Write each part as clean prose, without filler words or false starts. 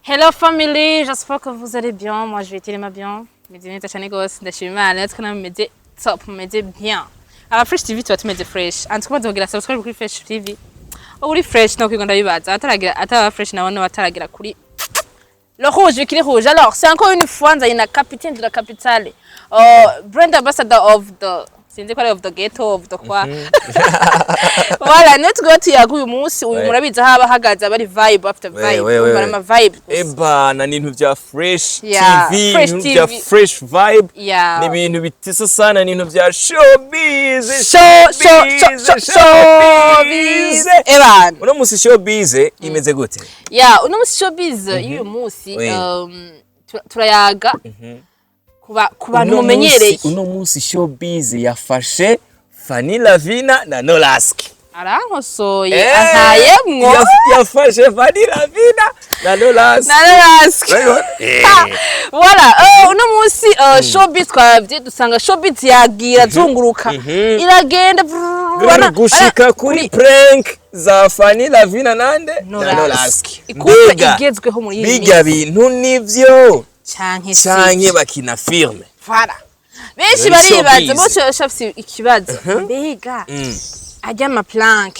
Hello family, j'espère que vous allez bien. Moi je vais tellement bien. Medine tachane gose ndashima let's kana mede top mede bien. Aba Fresh TV tu mede fresh. Antu kuma dogira subscribe kuri Fresh TV. Uri fresh no kwigonda bibaza ataragira ataba fresh na bano bataragira kuri le rouge qui est rouge. Alors, c'est encore une fois la capitaine de la capitale. Brand ambassador of the sinzi ko of the ghetto of the kwa. Voilà, notre ghetto yaguye umunsi uyu murabiza haba hagaza bari vibe after vibe. Barama vibe. Eba na nintu vya Fresh Yeah, TV, Fresh nintu vya TV. Fresh vibe. Yeah. Ni ibintu bitisa sana nintu vya showbiz. Showbiz. Evan. Uno musi showbiz imeze gute? Yeah, uno musi showbiz uyu musi turayaga ku bantu mumenyereye. Uno musi showbiz yafashe Fanny Lavine na Norasque. Arankosoye antayemwo yafashe Fanny Lavine na Norasque. Voilà, uno musi showbiz twavye dusanga showbiz yagira zunguruka iragenda gushika kuri prank za Fanny Lavine nande na Norasque. Igezweho muri iyi biga bintu nivyo canke bakina filme. Voilà. Benshi baribaza bose shafisi ikibazo. Mbega ajya ama plank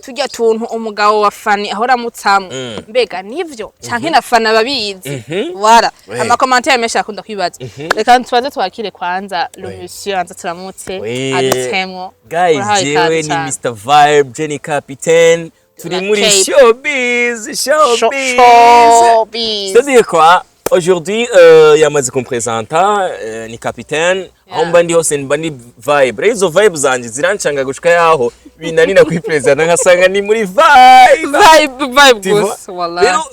tujya tuntu umugabo wa Fanny ahora mutsamwe mbega nivyo canke na Fanny ababizi. Voilà. Ama commentaire menshi akunda kwibaza. Reka tubaze twakire kwanza le monsieur anza turamutse adutemwo. Guys, jewe ni Mr Vibe, Jenny Capitaine. Turi muri showbiz. C'est-à-dire quoi? Aujourd'hui, yamaze kumpresenta ni Capitaine. Aho ndi hose mbandi vibe. Rezo vibe zanje zirancanga gushika yaho binanira kwipresenta nkasanga ni muri vibe gusa wallahi. Rero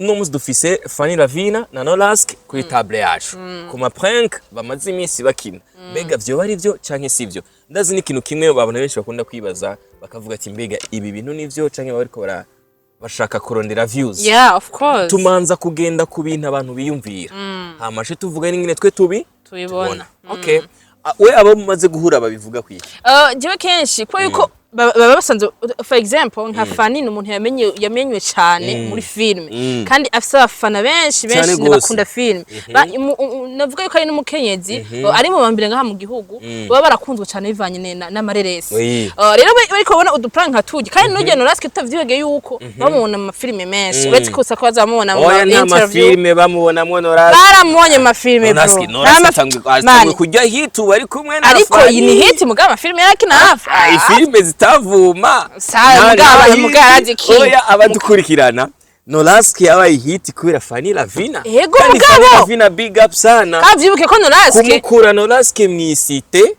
no muzi dufise Fanny Lavine na Norasque kuri table yacu. Kuma prank bamaze iminsi bakina. Mbega vyo bari vyo canke sivyo? Ndazi ni ikintu kimwe babona benshi bakunda kwibaza bakavuga ati mbega ibi bintu nivyo canke bariko bashaka kurondera views. Yeah, of course. Tumanza kugenda ku bintu abantu biyumvira. Hamashe tuvuga n'ingene twe tubibona. Okay. We abo mumaze guhura babivuga kwiki? Jewe kenshi ko yuko baba basanze for example nka Fanny n'umuntu yamenywe cyane muri filme kandi afise abafana benshi bakunda filme. Navuga yuko ari n'umukenyezi ari mu bambire ngaha mu gihugu baba barakunzwe cyane bivanye n'amareresi. Rero bariko babona uduprank hatugi kandi n'ujye Norasque tutavyibege yuko bamubona mu filme menshi uretse ko sako bazamubona mu interview. Filme bamubonamwo Norasque. Baramubonye mu filme bro. Norasque kujya hit bari kumwe na Fanny. Ariko iyi ni hit mugaba filme yake na hafi. Filme zitavuma. Oya abadukurikirana Norasque yabaye hit kubera Fanny Lavine. Yego mugabo Fanny Lavine big up sana. Kavyibuke ko Norasque kumukura Norasque mwisite.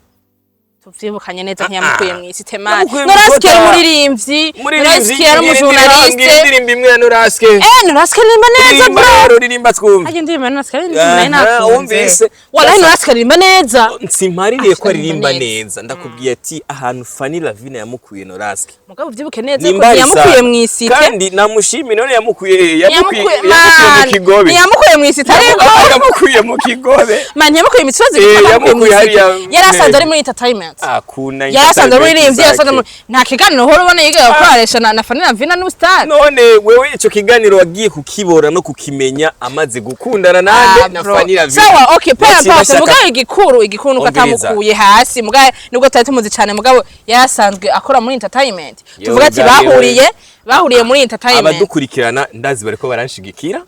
Tuvyibukanye neza ntiyamukuye mwisite mani. Norasque yari muririmbyi. Norasque yari umujournaliste. Indirimbo imwe ya Norasque. Norasque rimba neza bro. Ririmba twumva. Aje ndimba Norasque rimba umvise. Wallahi Norasque rimba neza. Nsimpaririye ko ririmba neza. Ndakubwiye ati ahantu Fanny Lavine yamukuye Norasque. Mugabo uvyibuke neza ko yamukuye mwisite. Kandi namushimi none yamukuye mu Kigobe. Yamukuye mwisite ariko yamukuye mu Kigobe. Man yamukuye imisozi yamukuye hariya. Yarasanze ari muri entertainment. Akuna yarasanze muri rimvye yasanze nta kiganiro horo bone yiga gukoresha na Fanny Lavine n'ubustar. None wewe ico kiganiro wagiye kukibora no kukimenya amaze gukundana nande na Fanny Lavine. Sawa, okay, pera mugaye igikuru katamukuye hasi mugaye nubwo tari tumuzi cyane mugabo yarasanzwe akora muri entertainment. Tuvuga ati bahuriye muri entertainment. Abadukurikirana ndazi bariko baranshigikira.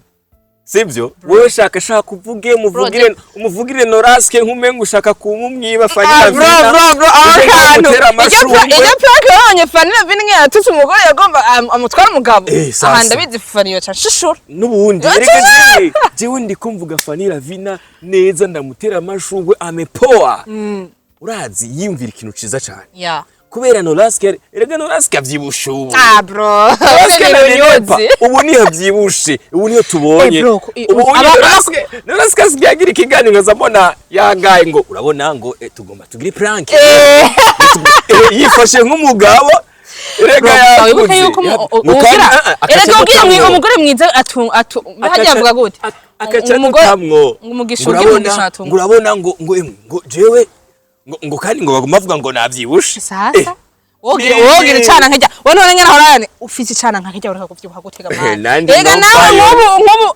Sivyo wewe shaka kuvuge umuvugire Norasque nkumenga ushaka kumumwiba Fanny Lavine. Bro iyo prank yabonye Fanny Lavine nk'yatutse umugore yagomba amutwara umugabo ahanda bizi Fanny yo cyashishura n'ubundi jewe ndi kumvuga Fanny Lavine neza ndamutera amashugwe amepoa. Urazi yimvira ikintu ciza cyane. Yeah. Kubera Norasque erega Norasque avyibushe ubu. Bro. Ubu ni avyibushe. Ubu niyo tubonye. Norasque asigagira ikiganiro ngazabona yagaye ngo urabona ngo tugomba tugire prank. Yifashe nk'umugabo. Erega yakuze. Erega umugore mwiza hajya avuga gute? Akacatamwo. Urabona ngo jewe ngo kandi ngo baguma bavuga ngo navyibushe. Sasa wogira icana nkajya wone wone ngena horane ufise icana nkajya ureka kuvyibuha gutega mani ega nawe nkubu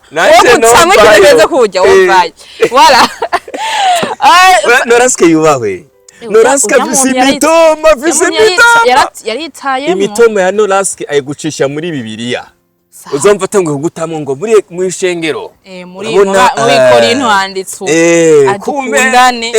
wogutsamwe kineze kujya wovaye wala Norasque yubahwe Norasque afise imitoma yaritaye imitoma ya Norasque ayigucisha muri Bibiliya uzumva atangwe kugutamwe ngo muri ishengero muri Korinto handitse adukundane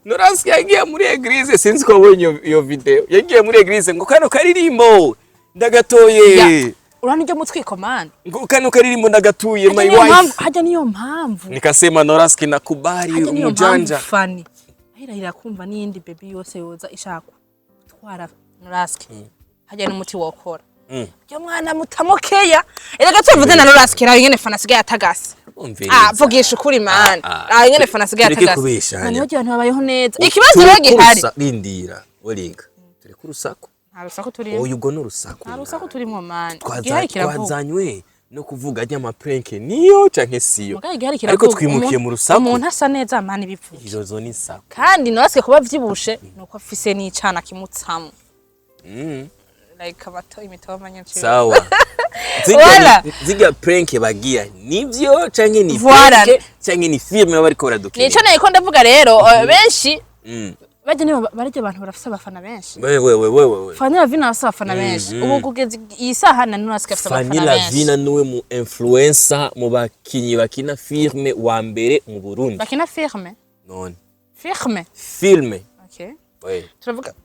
Norasque yagiye muri eglise sinzi ko wabonye iyo video yagiye muri eglise ngo kano karirimbo ndagatoye urani ryo mutwiko man ngo kano karirimbo ndagatuye my wife haja niyo mpamvu nikasema Norasque nakubali umujanja Fanny ahirahira kumva niyindi baby yose yoza ishaka gutwara Norasque haja n'umuti wokora yo mwana mutamokeya erega tuvuze na Norasque raho ingene Fanny asigaye atagase vugisha ukuri man raho ingene Fanny asigaye atagase none abantu babayeho neza ikibazo bagihari rindira olinga turi ku rusaku Rusaku turimo. Oya ubwo n'urusaku. Rusaku turimo man. Twazanywe no kuvuga ajya prank niyo canke siyo. Ariko twimukiye mu rusaku. Umuntu asa neza man bivuga. Izo ni saku. Kandi Norasque kuba vyibushe nuko afise n'icana kimutsamo. Like abato imitoma nyinshi. Sawa. Ziga prank bagiya nivyo canke ni prank canke ni filme bariko baradukira. Nico niko ndavuga rero benshi Baje barije abantu barafise abafana benshi. Wewe. Fanny Lavine afise abafana benshi. Ubu kugeza iyi saha na Norasque afise abafana benshi. Fanny Lavine niwe mu influencer mu bakinyi bakina filme wa mbere mu Burundi. Bakina filme? Non. Filme. Okay. Ouais.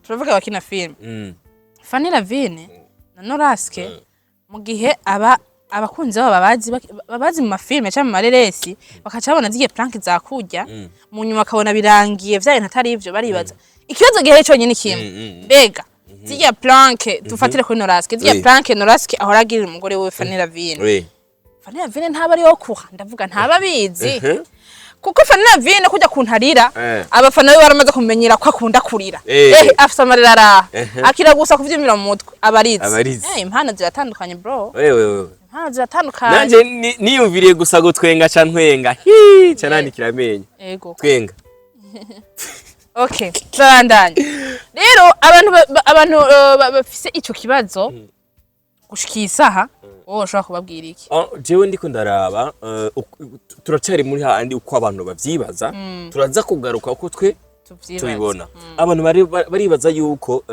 Turavuga bakina filme. Fanny Lavine na Norasque mu gihe abakunzi babo babazi mu mafilme cyangwa mu mareresi bakacabona zigiye prank za kurya mu nyuma akabona birangiye vyaye ntatari ivyo baribaza ikibazo gihe cyo nyine kimwe mbega zigiye prank dufatire kuri Norasque zigiye prank Norasque ahora agirira umugore we Fanny Lavine Fanny Lavine ntaba ari yo kuha ndavuga ntaba bizi kuko Fanny Lavine kujya kuntarira abafana be baramaze kumenyera ko akunda kurira afite amarira ara akira gusa kuvyimira mu mutwe abarizi impano ziratandukanye bro ziratandukanye nanje niyumviriye gusa gutwenga cantwenga canani kiramenya twenga okay turandanye rero abantu bafise ico kibazo gushikisaha ushobora kubabwira iki jewe ndiko ndaraba turacari muri handi uko abantu bavyibaza turaza kugaruka uko twe tubibona abantu baribaza yuko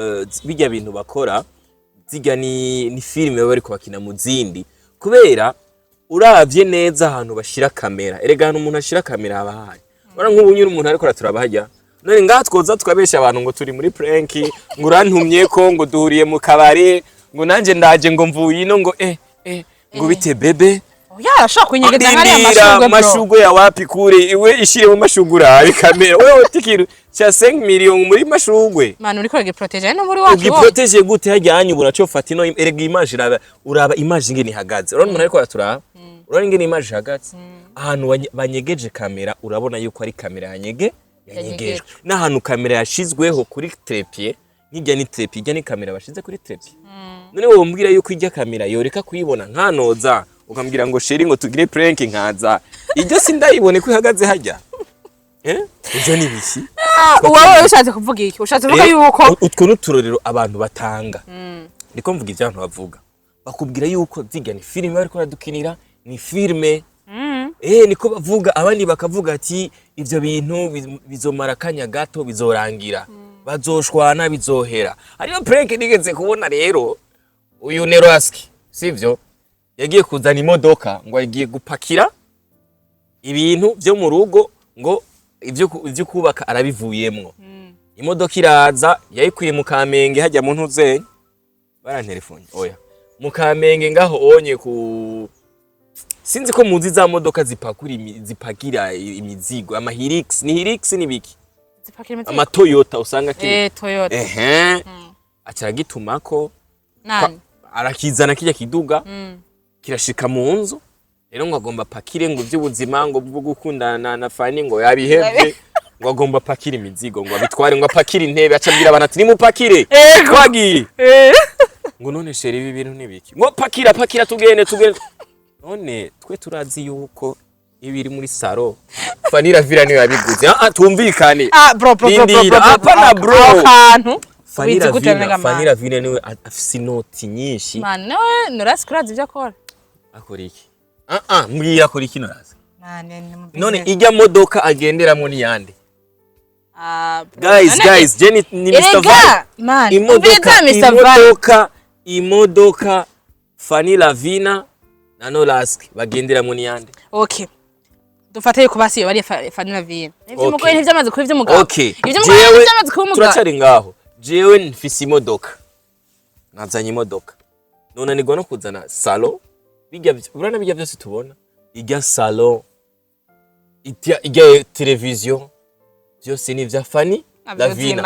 bijya bintu bakora ziga ni filme bari kubakina mu zindi kubera uravye neza ahantu bashira kamera erega hano umuntu ashira kamera abahari ora nk'ubu nyine umuntu ariko turabahajya none ngatwoza tukabesha abantu ngo turi muri prank ngo urantumye ko ngo duhuriye mu kabare ngo nanje ndaje ngo mvuye ino ngo ngo bite bebe ashaka kunyegeza nkari amashugwe ya wapi kure iwe ishire mu mashugura bikamera wewe tikiru cha 5 million muri mashugwe manu uriko giprotege no muri wacu giprotege gute hajyanye ubura cyo fata ino erega image uraba image ngene ihagaze urabona umuntu ariko araturaba urabona ngene image ihagaze ahantu banyegeje kamera urabona yuko ari kamera yanyegejwe n'ahantu kamera yashizweho kuri trépied nijya ni trépied ijya ni kamera bashize kuri trépied none wowe umbwira yuko ijya kamera yoreka kuyibona nkanoza ukambwira ngo sheri ngo tugire prank nkaza ijyo sindayibone ko ihagaze hajya ivyo ni biki uwawe ushatse kuvuga iki ushatse kuvuga yuko utwo n'uturorero abantu batanga ndiko mvuga ivyo abantu bavuga bakubwira yuko ziga ni filime bariko baradukinira ni filme niko bavuga abandi bakavuga ati ivyo bintu bizomara kanya gato bizorangira bazoshwana bizohera ariyo prank nigeze kubona rero uyu Norasque sivyo yagiye kuzana imodoka ngo agiye gupakira ibintu byo mu rugo ngo ivyo kubaka arabivuyemwo imodoka iraza yayikuye mu Kamenge hajya mu ntuzenye barantelefone oya mu Kamenge ngaho onye ku sinzi ko muzi za modoka zipagira imizigo ama Hilux ni Hilux ni biki ama Toyota usanga kiri Toyota acaragitumako nani arakizana kijya kiduga kirashika mu nzu rero ngo agomba pakire ngo by'ubuzima ngo bwo gukundana na Fanny ngo yabihebye ngo agomba pakire imizigo ngo abitware ngo apakire intebe acabwira abantu ati nimupakire twagiye ngo none sheri ibi bintu nibiki ngo pakira tugende none twe turazi yuko ibiri muri saro Fanny Lavine niyo yabiguze tumvikane bro apana bro Fanny Lavine niwe afise inoti nyinshi. Man, nawe Norasque urazi ivyo akora? Akora iki? Mbwira akora iki Norasque? None None ijya modoka agenderamo ni yande? Guys, Jenny ni Mr. Man, imodoka Fanny Lavine na Norasque bagenderamo ni yande? Okay. Dufate yuko basi bari Fanny Lavine. Ivyo mugore ntivyamaze kuba ivyo mugabo. Okay. Ivyo mugore ntivyamaze kuba umugabo. Turacari ngaho. Jewe mfise imodoka. Nazanye imodoka. None nigwa no kuzana salon. Urana bijya byose tubona. Ijya salon. Ijya televizion. Byose ni vya Fanny Lavine.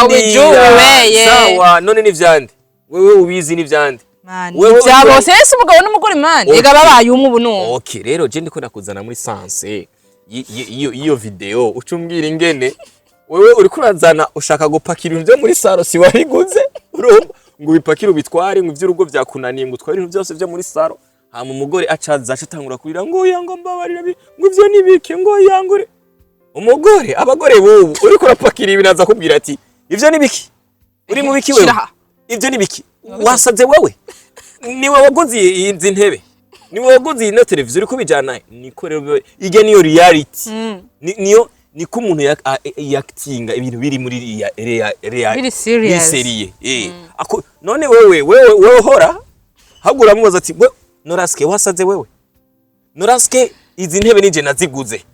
Ubijuweye. Sawa, none ni vyande. Wewe ubizi ni vyande. Wewe byabo sese umugabo n'umugore man. Ega babaye ubu no. Okay, rero je ndiko nakuzana muri sanse. Iyo video ucumbwira ingene wewe uri kurazana ushaka gupakira ibintu byo muri saro si wariguze urumva ngo bipakira ubitware ngo ivy'urugo vyakunaniye ngo utware ibintu byose byo muri saro hama umugore acaza acatangura kurira ngo yango mbabarira ngo ivyo nibike ngo yangure umugore abagore bubu uri kurapakira ibintu aza kubwira ati ivyo nibiki uri mu biki wewe ivyo nibiki wasaze wewe niwe waguze izi ntebe niwe waguze ino televiziyo uri kubijana niko rero ige niyo reality niyo niko umuntu yaktinga ibintu biri muri biri serious ako none wewe hora hagura mubaza ati Norasque wasaze wewe Norasque izi ntebe nije naziguze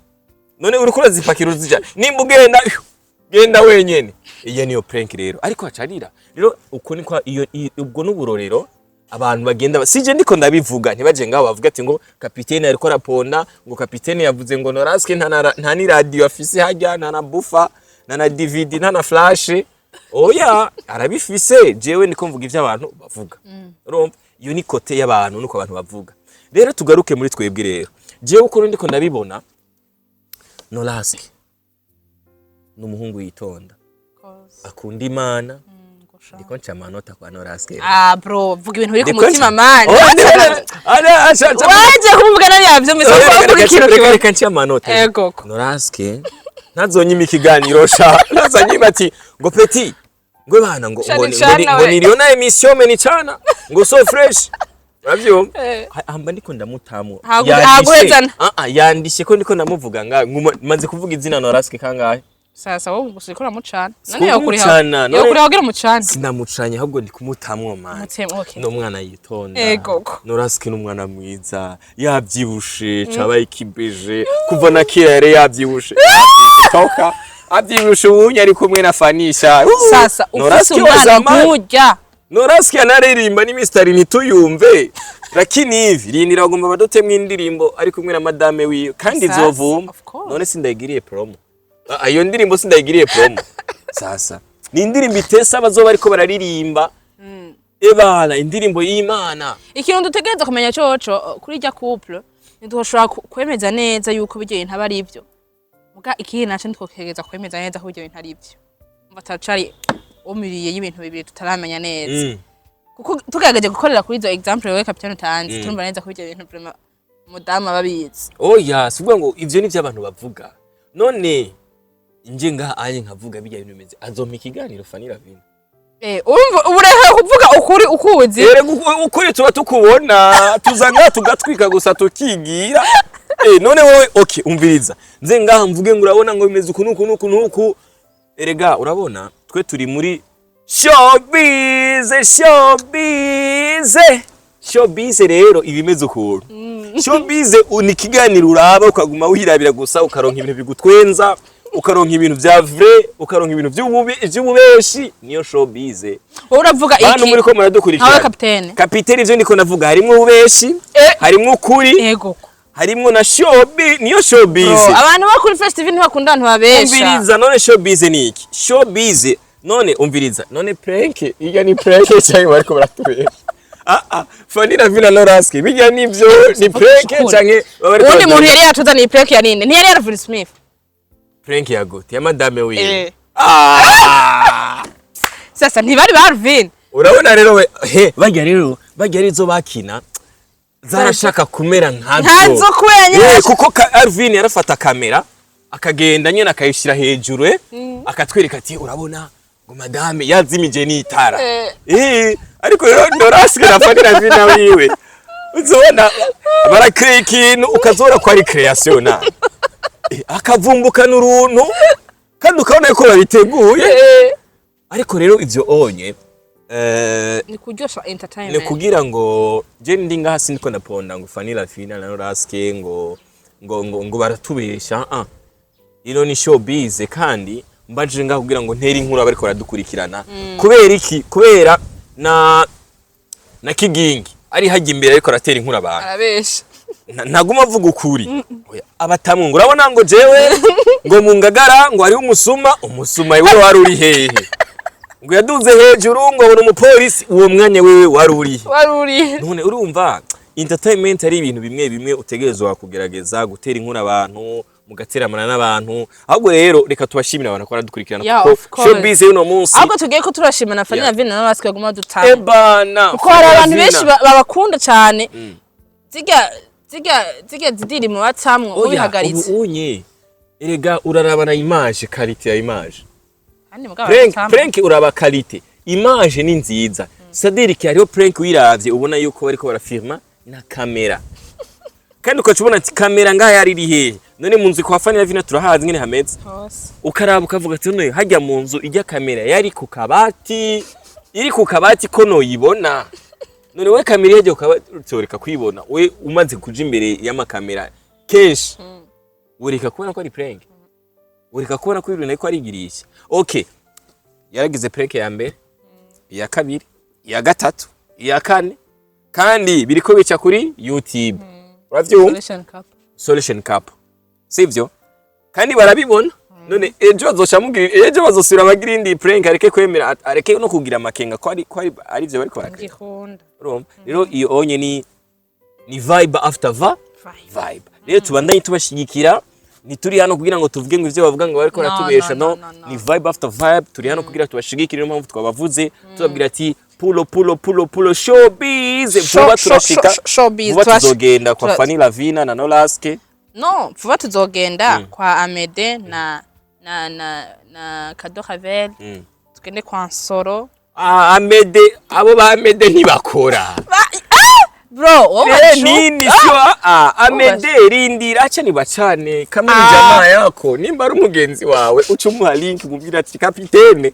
none uri kurazipakira uzija nimba genda wenyene iyo niyo prank rero ariko acarira rero uko niko iyo ubwo n'uburorero abantu bagenda sije ndiko ndabivuga ntibaje ngaho bavuga ati ngo kapiteni ariko raponda ngo kapiteni yavuze ngo Norasque nta ni radio afise hajya nta na buffer nta na DVD nta na flash oya arabifise jewe ndiko mvuga ivyo abantu bavuga urumva iyo ni kote y'abantu nuko abantu bavuga rero tugaruke muri twebwe rero jewe uko ndiko ndabibona Norasque n'umuhungu yitonda akunda Imana ndiko nca amanota kwa Norasque bro vuga ibintu biri ku mutima man waje kumvugana yavyo reka nca amanota Norasque ntazonyima ikiganiro sha ntazanyima ati ngo petit ngo bana ngo niriona emission meni cana ngo so fresh ravyo amba ndiko ndamutamwo yandishe ko ndiko ndamuvuga maze kuvuga izina Norasque kangahe sasa wowe gusikora mucana none yakuri hagira mucana sinamucanye ahubwo ndi kumutamwo man no mwana yitonda Norasque n'umwana mwiza yavyibushe cabaye ikibeje kuva na kera yare yavyibushe toka avyibushe ubunya ari kumwe na Fanisha sasa ufise umwana nkujya Norasque anaririmba ni Mr. ntituyumve lakini hivi rindira bagomba badotemwe indirimbo ari kumwe na madame wiyo kandi izovuma none sindayigiriye promo ayo ndirimbo sindayigiriye promo sasa ni indirimbo itesa bazoba ariko bararirimba ebana indirimbo y'Imana ikintu dutegereza kumenya coco kuri rya couple ntidushobora kwemeza neza yuko bijye ntabari ivyo muga ikihe naco ndikokereza kwemeza neza ko bijye ntari ivyo batacari umiriye y'ibintu bibiri tutaramenya neza kuko tugageje gukorera kuri izo example we kapitani tanzi turumva neza ko bijye ibintu vraiment mudama babizi oya sivuga ngo ivyo ni vy'abantu bavuga none inje ngaha anye nkavuga bijya ibintu bimeze azompa ikiganiro Fanny Lavine urumva uburehe kuvuga ukuri ukuzi ukuri tuba tukubona tuzanga tugatwika gusa tukigira none wowe okay umviriza nze ngaha mvuge ngo urabona ngo bimeze uku erega urabona twe turi muri showbiz rero ibimeze ukuntu showbiz unikiganira uraba ukaguma wihirabira gusa ukaronka ibintu bigutwenza ukaronka ibintu vya vrai ukaronka ibintu vy'ububeshi niyo showbiz uravuga iki bana muri ko muradukurikira kapiteni ivyo ndiko navuga harimo ububeshi harimo ukuri harimo na showbiz niyo showbiz abantu bakuri festival ntibakunda abantu babesha umviriza none showbiz ni iki showbiz none umviriza none prank iya ni prank cyane bariko baratubesha Fanny Lavine na Norasque bijya nivyo ni prank canke undi muntu yari yatuza ni prank ya ninde ntiyari yari Smith prank ya gute ya madame wiwe sasa ntibari ba Lavine urabona rero we bajya rizo bakina zarashaka kumera ntazo kwenye kuko Lavine yarafata kamera akagenda nyene akayishira hejuru akatwereka ati urabona ngo madame yazimije n'itara ariko rero Norasque na Fanny Lavine wiwe uzobona barakrea ikintu ukazora ko ari creation na akavumbuka n'uruntu kandi ukabona yuko babiteguye ariko rero ivyo onye ni kuryosha entertainment ni kugira ngo je ndi ngaha siniko ndaponda ngo Fanny Lavine na Norasque ngo baratubesha ino ni showbiz kandi mbanje ngaho kugira ngo nteri inkuru abariko baradukurikirana kubera iki kubera na kigingi ari hajya imbere ariko aratera inkuru abantu arabesha ntaguma avuga ukuri abatamwe ngo urabona ngo jewe ngo mu Ngagara ngo ari umusuma iwe wari uri hehe ngo yaduze hejuru ngo abona umupolisi uwo mwanya wewe wari uri none urumva entertainment ari ibintu bimwe utegerezwa kugerageza gutera inkuru abantu mugateramana n'abantu ahubwo rero reka tubashimira abantu ko baradukurikirana kuko showbiz uno munsi ahubwo tugiye ko turashimana na Fanny Lavine na Norasque baguma dutanga ebana kuko hari abantu benshi babakunda cyane ziga zidiri mu batamwo ubihagaritse unye erega urarabana image quality ya image kandi mugabo prank uraba quality image ni nziza c'est-à-dire que hariho prank wiravye ubona yuko bariko barafirma na kamera kandi ukacubona ati kamera ngaha yari iri hehe none mu nzu kwa Fanny Lavine turahazi ngene hameze ukaraba ukavuga ati none hajya mu nzu ijya kamera yari ku kabati iri ku kabati ko noyibona none we kamera yaje ukabatoreka kwibona we umaze kuja imbere y'amakamera kenshi ureka kubona ko ari prank ureka kubona ko ibintu ariko arigirisha okay yaragize prank ya mbere ya kabiri ya gatatu ya kane kandi biriko bica kuri YouTube uravyumva solution cup sivyo kandi barabibona none ejo bazoshamubwira ejo bazosubira bagira indi prank areke kwemera areke no kugira amakenga ko ari byo bariko barakora urumva rero iyo onye ni vibe after vibe rero tubandanye tubashigikira ni turi hano kugira ngo tuvuge ngo ivyo bavuga ngo bariko baratubesha no ni vibe after vibe turi hano kugira tubashigikire no mpamvu twabavuze tubabwira ati pulo showbiz vuba turashika vuba tuzogenda kwa Fanny Lavine na Norasque no vuba tuzogenda kwa Amede na Kado Ravel tugende kwa Nsoro Amede abo ba Amede ntibakora bro nini sio Amede rindira acha nibacane kama ni jamaa yako nimba ari umugenzi wawe ucumuha link mubwira ati kapitene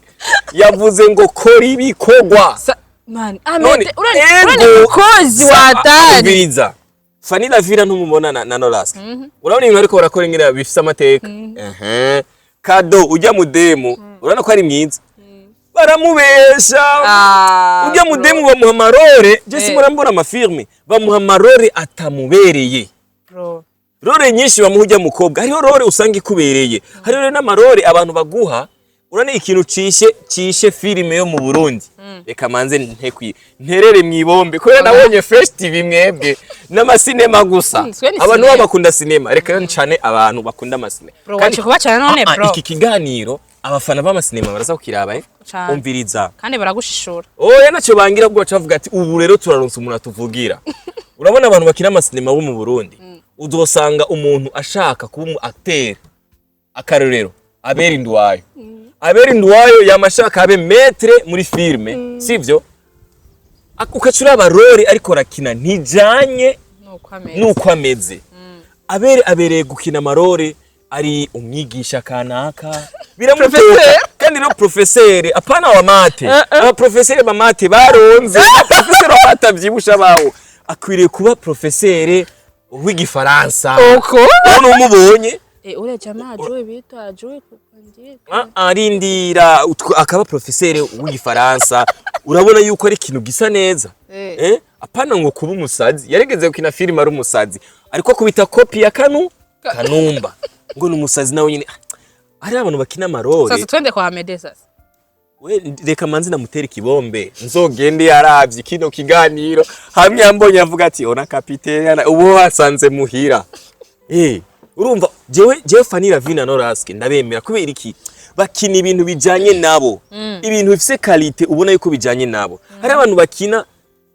yavuze ngo kori bikogwa man Amede urani kozi watari Fanny Lavine ntumubona na Norasque urabona ibintu ariko barakora ingene bifise amateka Kado ujya mu demo urabona ko ari mwiza baramubesha ujya mu demo bamuha marore je simura mbona amafirme bamuha marore atamubereye rore nyinshi bamuha ujya mukobwa hariho rore usanga ikubereye hariho n'amarore abantu baguha urane ikintu cishe filime yo mu Burundi reka manze nterere mwibombe ko nabonye Fresh TV mwebwe n'amasinema gusa abantu bakunda sinema reka ncane abantu bakunda amasinema kandi kubacana none bro iki kiganiro abafana b'amasinema baraza kukiraba umviriza kandi baragushishura oya naco bangira bwo bacavuga ati ubu rero turaronse umuntu atuvugira urabona abantu bakina amasinema bo mu Burundi uzosanga umuntu ashaka kuba umu acteur akarorero Abera Indwayo yamashaka abe maître muri filme sivyo ukacura abarore ariko rakina ntijanye nuko ameze abereye gukina amarore ari umwigisha kanaka biramutoka kandi no professeur apana wa mate aba professeur ba mate baronze professeur batavyibusha bawo akwiriye kuba professeur w'igifaransa uko none umubonye ule jamaa ajoe bitu ajoe arindira akaba professeur w'igifaransa urabona yuko ari ikintu gisa neza apana ngo kuba umusazi yaregeze gukina filime ari umusazi ariko kubita copy ya Kanumba ngo numusazi nawe nyine ari abantu bakina marore sasa twende kwa Amede sasa we reka manzi namutera ikibombe nzogende yaravye kino kiganiro hamwe yambonye avuga ati ona kapitene ubu wasanze muhira urumva jewe Fanny Lavine na Norasque ndabemera kubera iki bakina ibintu bijanye nabo ibintu bifise quality ubona yuko bijanye nabo hari abantu bakina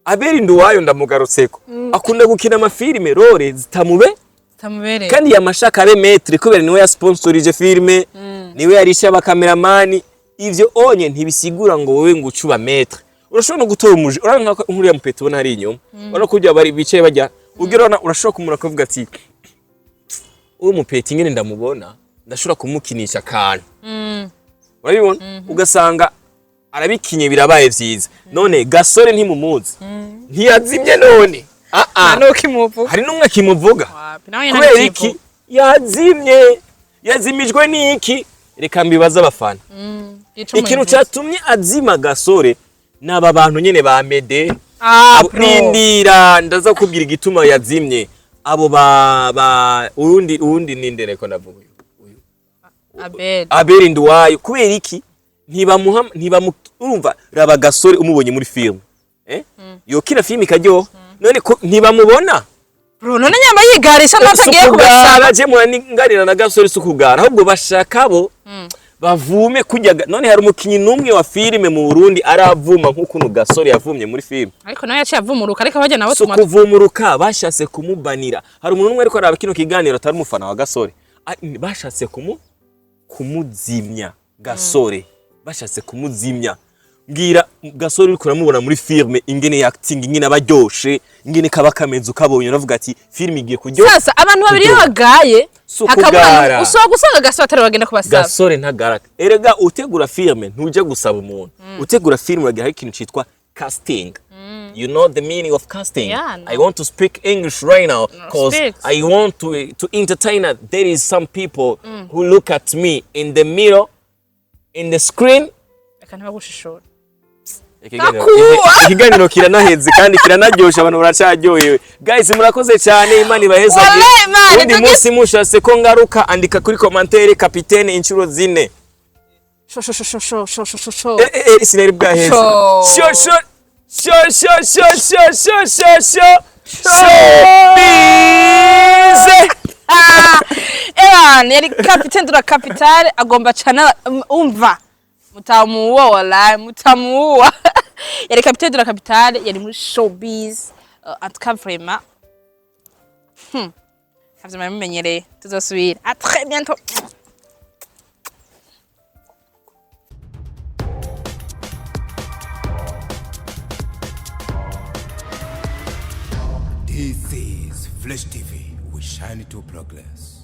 Abera Indwayo ndamugarutseko akunda gukina amafilime rore zitamubereye kandi yamashaka abe maître kubera niwe ya sponsorije filme niwe yarisha ba cameraman ivyo onye ntibisigura ngo wowe ngo ucuba maître urashobora no gutora umuje uranga nkuriya mupeti ubona hari inyuma urabona ko bari bicaye bajya ugira urashobora kumura kuvuga ati uwo mupeti ngene ndamubona ndashobora kumukinisha akantu urabibona ugasanga arabikinye birabaye vyiza none gasore ntimumuzi ntiyazimye none hari n'umwe kimuvuga kubera iki yazimijwe n'iki reka mbibaza abafana ikintu cyatumye azima gasore n'aba bantu nyene ba mede nindira ndaza kubwira igituma yazimye abo ba urundi nindereko ndavuga uyu Abel Nduwayo kubera iki urumva raba gasore umubonye muri film yo kila film ikajyo none ntibamubona bro none nyamba yigarisha natagiye kubasaba je mwangarira na gasore sukugara ahubwo bashaka bo bavume kujya none hari umukinyi numwe wa filime mu Burundi aravuma nk'ukuntu gasore yavumye muri film ariko nawe yaciye avumuruka ariko bajya nabo tuma kuvumuruka bashase kumubanira hari umuntu umwe ariko araba kino kiganiro atari umufana wa gasore bashatse kumuzimya gasore bashatse kumuzimya mbwira gasore uri kuramubona muri filme ingene acting ingene abaryoshe ingene kaba kameze ukabonye uravuga ati filme igiye kuryo sasa abantu babiri bagaye hakabona usoga gusanga gasore atari bagenda kubasaba gasore ntagara erega utegura filme ntuje gusaba umuntu utegura filme uragira ikintu citwa casting you know the meaning of casting I want to speak English right now because I want to entertain that there is some people who look at me in the mirror in the screen akana bagushishora ikiganiro kiranaheze kandi kiranaryosha abantu baracaryohewe guys murakoze cyane imana ibaheza undi munsi mushase ko ngaruka andika kuri commentaire capitaine inchuro zine sinari bwaheze yari capitaine dura capitale agomba cana umva mutamuwa wala mutamuwa yari capitaine de la capitale yari muri showbiz en tout cas vraiment havye mamenyereye tuzosubira à très bientôt. This is Flash TV. We shine to progress.